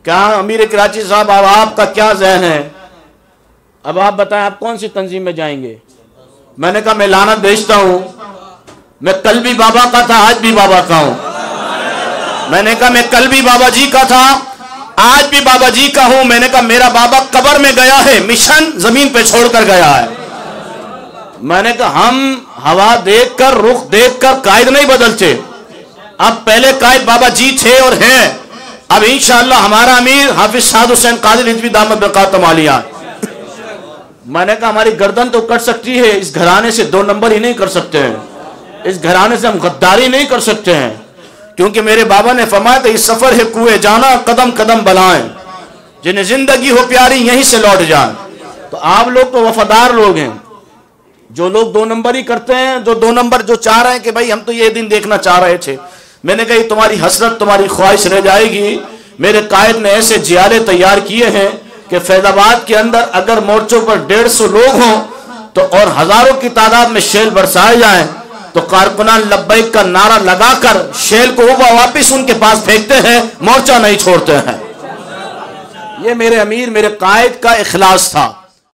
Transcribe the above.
क्या अमीर कराची साहब, अब आपका क्या ज़हन है? अब आप बताएं, आप कौन सी तंजीम में जाएंगे? मैंने कहा मैं लानत भेजता हूं, मैं कल भी बाबा का था, आज भी बाबा का हूं। मैंने कहा मैं कल भी बाबा जी का था, आज भी बाबा जी का हूं। मैंने कहा मेरा बाबा कब्र में गया है, मिशन जमीन पे छोड़कर गया है। मैंने कहा हम हवा देखकर, रुख देखकर कायद नहीं बदलते। अब पहले कायद बाबा जी थे और हैं। अब इंशाअल्लाह हमारा अमीर हाफिज साद हुसैन कादिर रिजवी दामत बरकातुहू आलिया। मैंने कहा हमारी गर्दन तो कट सकती है, इस घराने से 2 नंबर ही नहीं कर सकते हैं। इस घराने से हम गद्दारी नहीं कर सकते हैं, क्योंकि मेरे बाबा ने फरमाया था इस सफर है कुएं जाना, कदम कदम बलाएं, जिन्हें जिंदगी हो प्यारी यहीं से लौट जाए। तो आप लोग तो वफादार लोग हैं। जो लोग 2 नंबर ही करते हैं, जो 2 नंबर जो चाह रहे हैं कि भाई हम तो ये दिन देखना चाह रहे थे, मैंने कहा तुम्हारी हसरत, तुम्हारी ख्वाहिश रह जाएगी। मेरे कायद ने ऐसे जियाले तैयार किए हैं कि फैजाबाद के अंदर अगर मोर्चों पर 150 लोग हों तो और हजारों की तादाद में शेल बरसाए जाएं, तो कारकुनान लब्बैक का नारा लगाकर शेल को वो वापिस उनके पास फेंकते हैं, मोर्चा नहीं छोड़ते हैं। ये मेरे अमीर, मेरे कायद का इखलास था।